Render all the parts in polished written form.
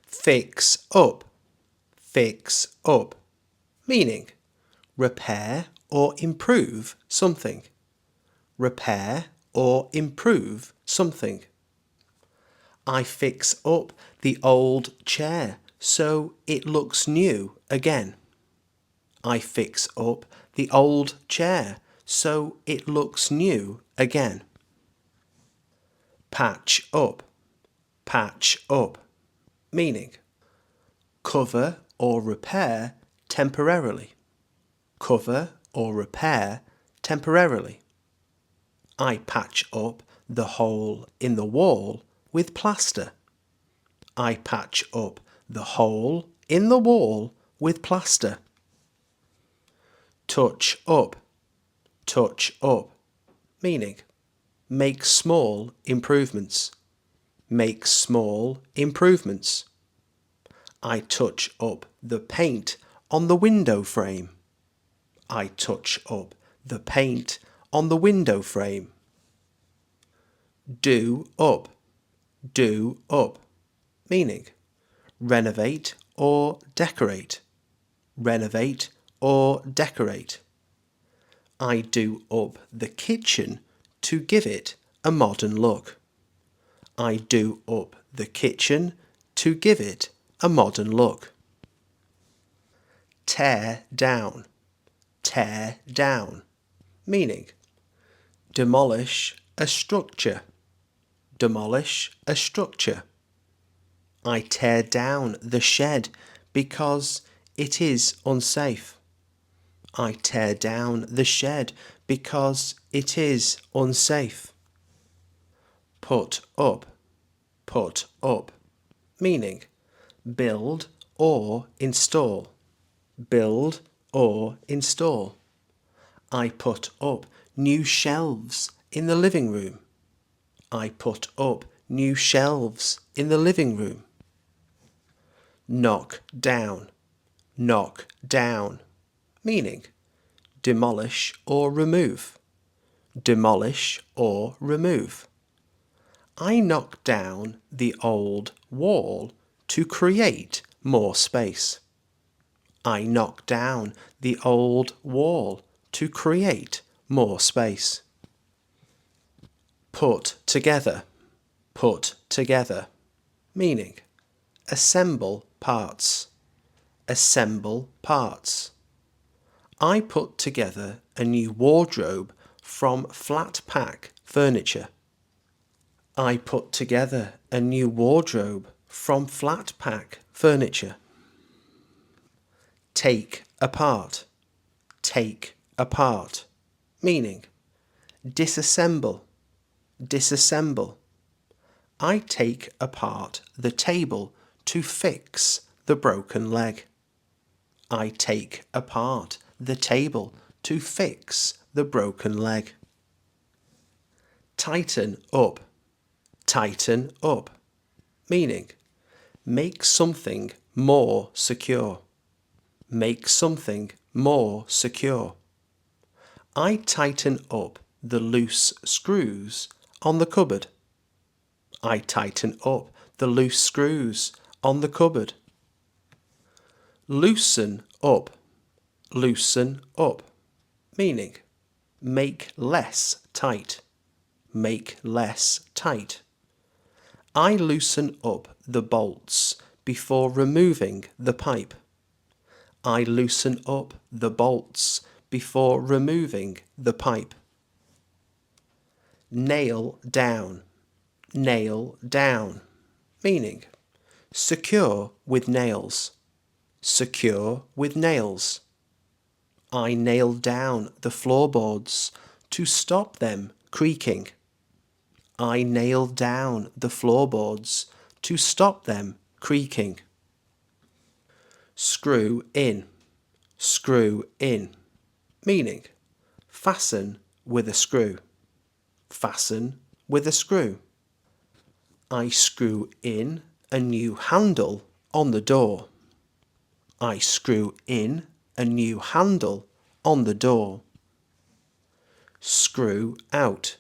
Fix up, fix up, meaning repair or improve something. Repair or improve something. I fix up the old chair so it looks new again. I fix up the old chair so it looks new again. Patch up, meaning cover or repair temporarily. Cover or repair temporarily. I patch up the hole in the wall with plaster. I patch up the hole in the wall with plaster. Touch up, meaning make small improvements. Make small improvements. I touch up the paint on the window frame. I touch up the paint on the window frame. Do up, meaning renovate or decorate. Renovate or decorate. I do up the kitchen to give it a modern look. I do up the kitchen to give it a modern look. Tear down, meaning demolish a structure. Demolish a structure. I tear down the shed because it is unsafe. I tear down the shed because it is unsafe. Put up, meaning build or install. Build or install. I put up new shelves in the living room. I put up new shelves in the living room. Knock down, meaning demolish or remove. Demolish or remove. I knock down the old wall to create more space. I knock down the old wall to create more space. Put together, meaning assemble parts. Assemble parts. I put together a new wardrobe from flat pack furniture. I put together a new wardrobe from flat pack furniture. Take apart, meaning disassemble, I take apart the table to fix the broken leg. I take apart the table to fix the broken leg. Tighten up, meaning make something more secure. Make something more secure. I tighten up the loose screws on the cupboard. I tighten up the loose screws on the cupboard. Loosen up, meaning make less tight. Make less tight. I loosen up the bolts before removing the pipe. I loosen up the bolts before removing the pipe. Nail down, meaning secure with nails. Secure with nails. I nail down the floorboards to stop them creaking. I nail down the floorboards to stop them creaking. Screw in, meaning fasten with a screw. Fasten with a screw. I screw in a new handle on the door. I screw in a new handle on the door. Screw out,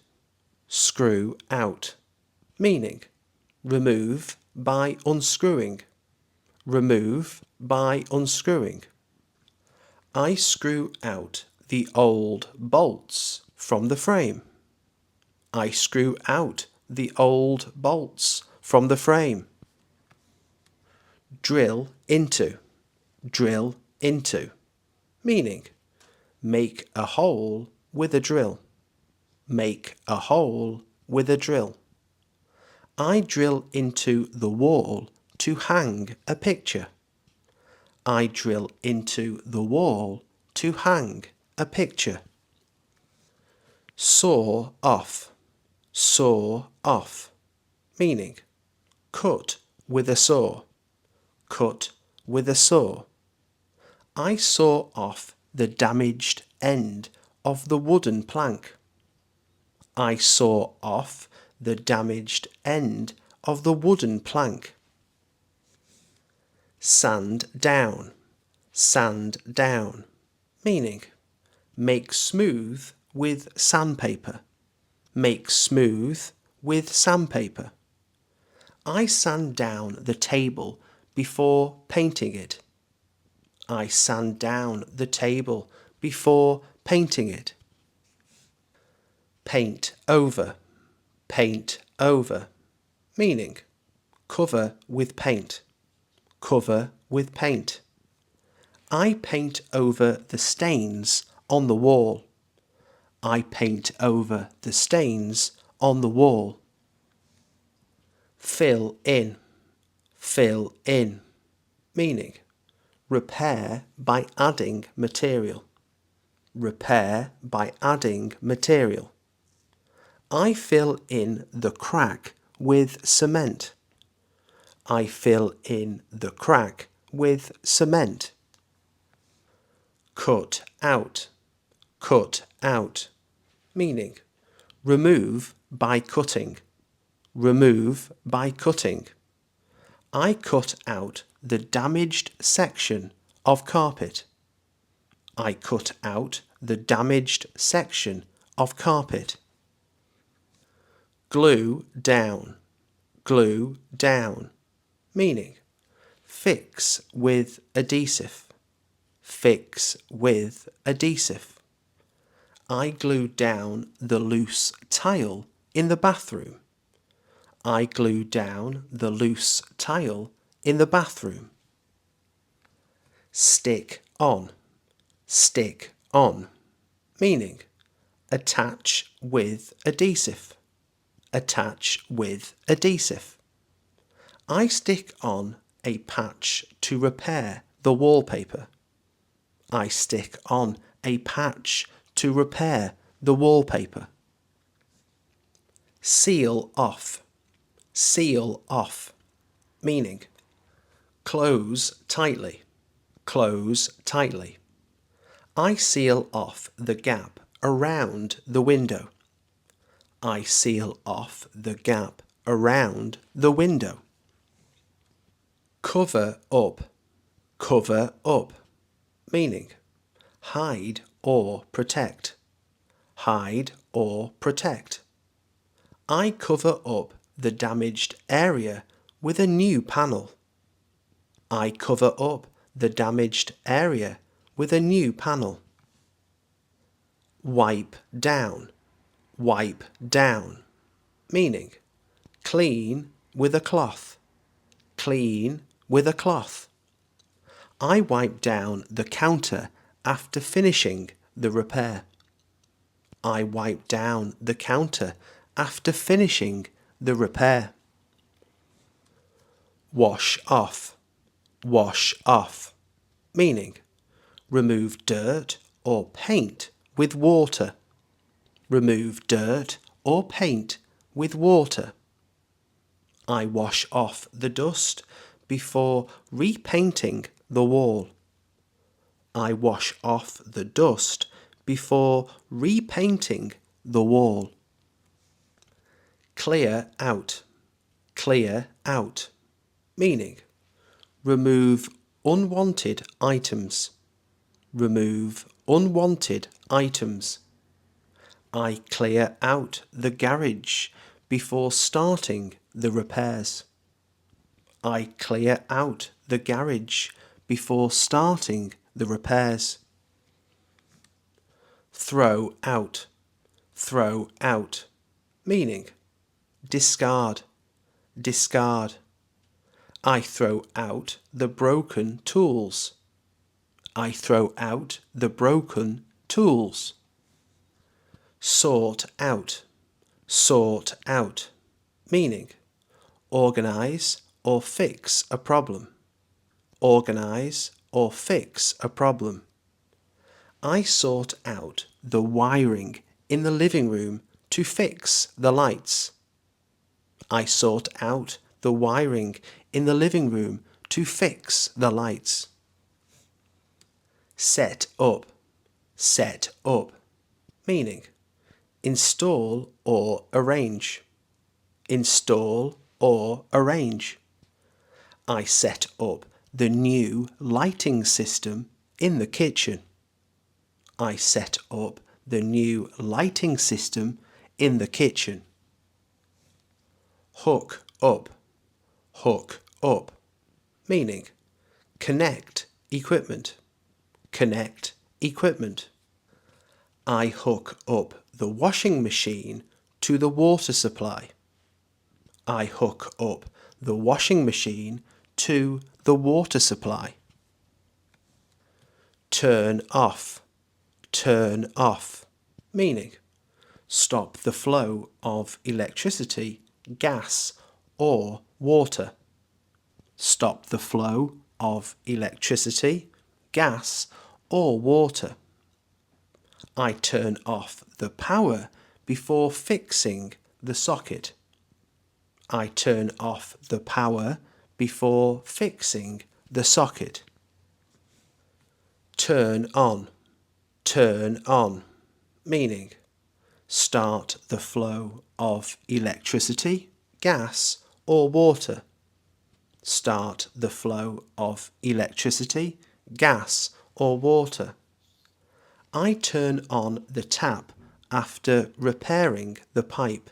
meaning remove by unscrewing. Remove by unscrewing. I screw out the old bolts from the frame. I screw out the old bolts from the frame. Drill into. Drill into. Meaning, make a hole with a drill. Make a hole with a drill. I drill into the wall to hang a picture. I drill into the wall to hang a picture. Saw off. Saw off. Meaning, cut with a saw. Cut with a saw. I saw off the damaged end of the wooden plank. I saw off the damaged end of the wooden plank. Sand down. Sand down. Meaning, make smooth with sandpaper. Make smooth with sandpaper. I sand down the table before painting it. I sand down the table before painting it. Paint over. Paint over. Meaning, cover with paint. Cover with paint. I paint over the stains on the wall. I paint over the stains on the wall. Fill in. Fill in. Meaning, repair by adding material. Repair by adding material. I fill in the crack with cement. I fill in the crack with cement. Cut out. Cut out. Meaning, remove by cutting. Remove by cutting. I cut out the damaged section of carpet. I cut out the damaged section of carpet. Glue down. Glue down. Meaning, fix with adhesive. Fix with adhesive. I glue down the loose tile in the bathroom. I glue down the loose tile in the bathroom. Stick on. Stick on. Meaning, attach with adhesive. Attach with adhesive. I stick on a patch to repair the wallpaper. I stick on a patch to repair the wallpaper. Seal off. Seal off. Meaning, close tightly. Close tightly. I seal off the gap around the window. I seal off the gap around the window. Cover up. Cover up. Meaning, hide or protect. Hide or protect. I cover up the damaged area with a new panel. I cover up the damaged area with a new panel. Wipe down. Wipe down. Meaning, clean with a cloth. Clean with a cloth. I wipe down the counter after finishing the repair. I wipe down the counter after finishing the repair. Wash off. Wash off. Meaning, remove dirt or paint with water. Remove dirt or paint with water. I wash off the dust before repainting the wall. I wash off the dust before repainting the wall. Clear out. Clear out. Meaning, remove unwanted items. Remove unwanted items. I clear out the garage before starting the repairs. I clear out the garage before starting the repairs. Throw out, meaning discard, discard. I throw out the broken tools. I throw out the broken tools. Sort out, meaning organize or fix a problem. Organize or fix a problem. I sort out the wiring in the living room to fix the lights. I sort out the wiring in the living room to fix the lights. Set up, meaning install or arrange. Install or arrange. I set up the new lighting system in the kitchen. I set up the new lighting system in the kitchen. Hook up, meaning connect equipment. Connect equipment. I hook up the washing machine to the water supply. I hook up the washing machine to the water supply. Turn off, meaning stop the flow of electricity, gas or water. Stop the flow of electricity, gas or water. I turn off the power before fixing the socket. I turn off the power before fixing the socket. Turn on, meaning start the flow of electricity, gas or water. Start the flow of electricity, gas or water. I turn on the tap after repairing the pipe.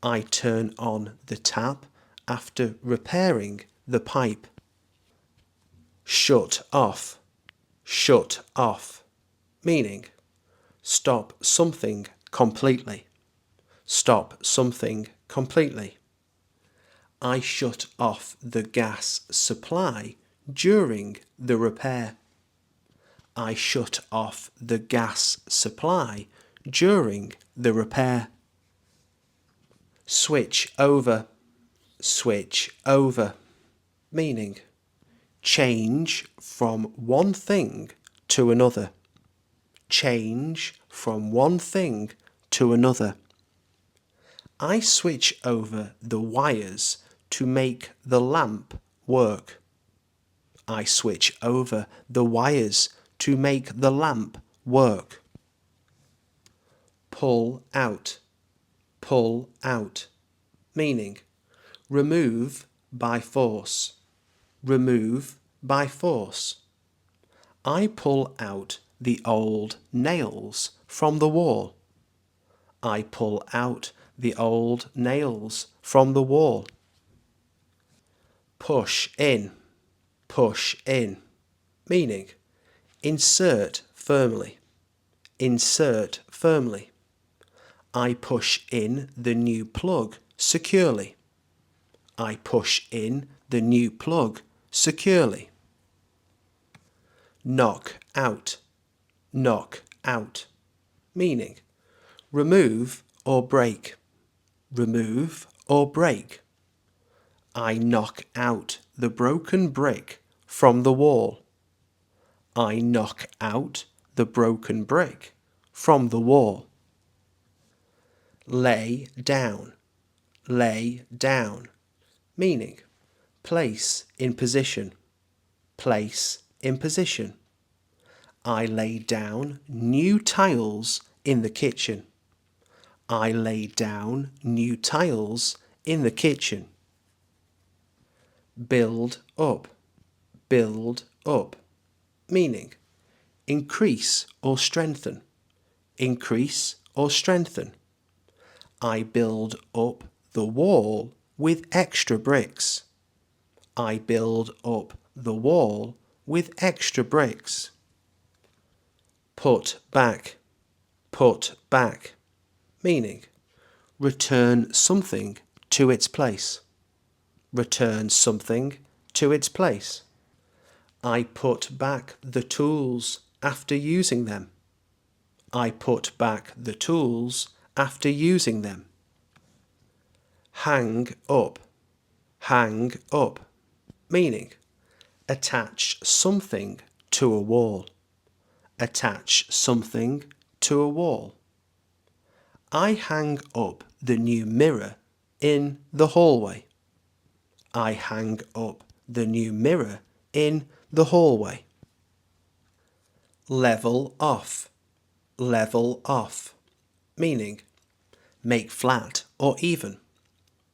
I turn on the tap after repairing the pipe. Shut off, meaning stop something completely. Stop something completely. I shut off the gas supply during the repair. I shut off the gas supply during the repair. Switch over, meaning change from one thing to another. Change from one thing to another. I switch over the wires to make the lamp work. I switch over the wires to make the lamp work. Pull out, meaning remove by force. Remove by force. I pull out the old nails from the wall. I pull out the old nails from the wall. Push in, meaning insert firmly. Insert firmly. I push in the new plug securely. I push in the new plug securely. Knock out, meaning remove or break. Remove or break. I knock out the broken brick from the wall. I knock out the broken brick from the wall. Lay down, meaning place in position. Place in position. I lay down new tiles in the kitchen. I lay down new tiles in the kitchen. Build up, meaning increase or strengthen. Increase or strengthen. I build up the wall with extra bricks. I build up the wall with extra bricks. Put back, meaning return something to its place. Return something to its place. I put back the tools after using them. I put back the tools after using them. Hang up, meaning attach something to a wall. Attach something to a wall. I hang up the new mirror in the hallway. I hang up the new mirror in the hallway. Level off, meaning make flat or even.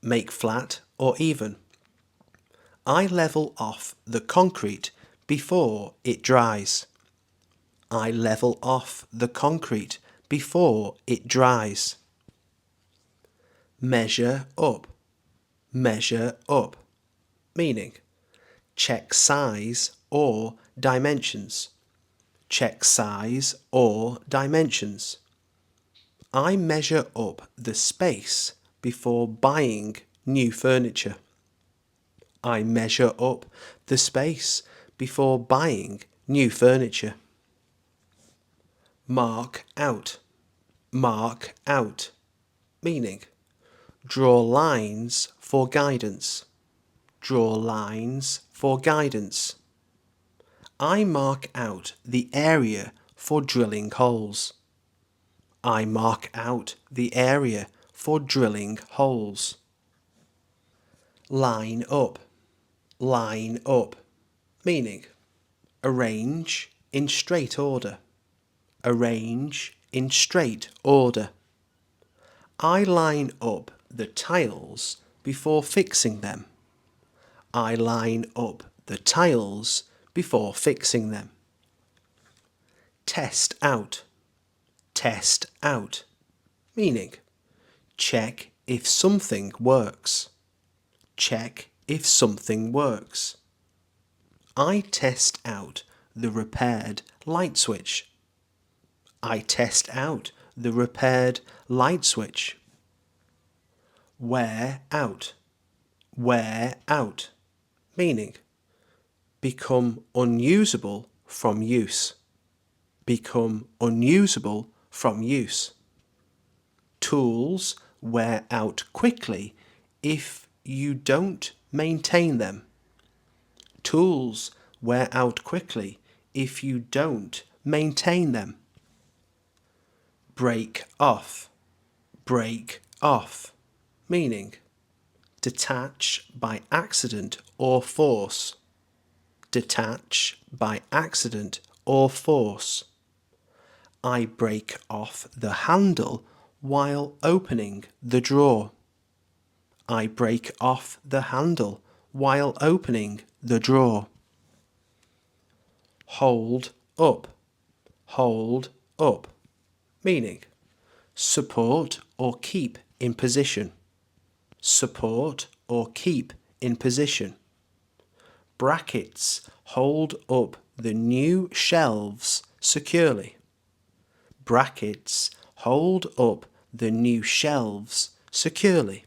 Make flat or even. I level off the concrete before it dries. I level off the concrete before it dries. Measure up, meaning check size or dimensions. Check size or dimensions. I measure up the space before buying new furniture. I measure up the space before buying new furniture. Mark out, meaning draw lines for guidance. Draw lines for guidance. I mark out the area for drilling holes. I mark out the area for drilling holes. Line up, meaning arrange in straight order. Arrange in straight order. I line up the tiles before fixing them. I line up the tiles before fixing them. Test out, meaning check if something works. Check if something works. I test out the repaired light switch. I test out the repaired light switch. Wear out, meaning become unusable from use. Become unusable from use. Tools wear out quickly if you don't maintain them. Tools wear out quickly if you don't maintain them. Break off, meaning detach by accident or force. Detach by accident or force. I break off the handle while opening the drawer. I break off the handle while opening the drawer. Hold up, meaning support or keep in position. Support or keep in position. Brackets hold up the new shelves securely. Brackets hold up the new shelves securely.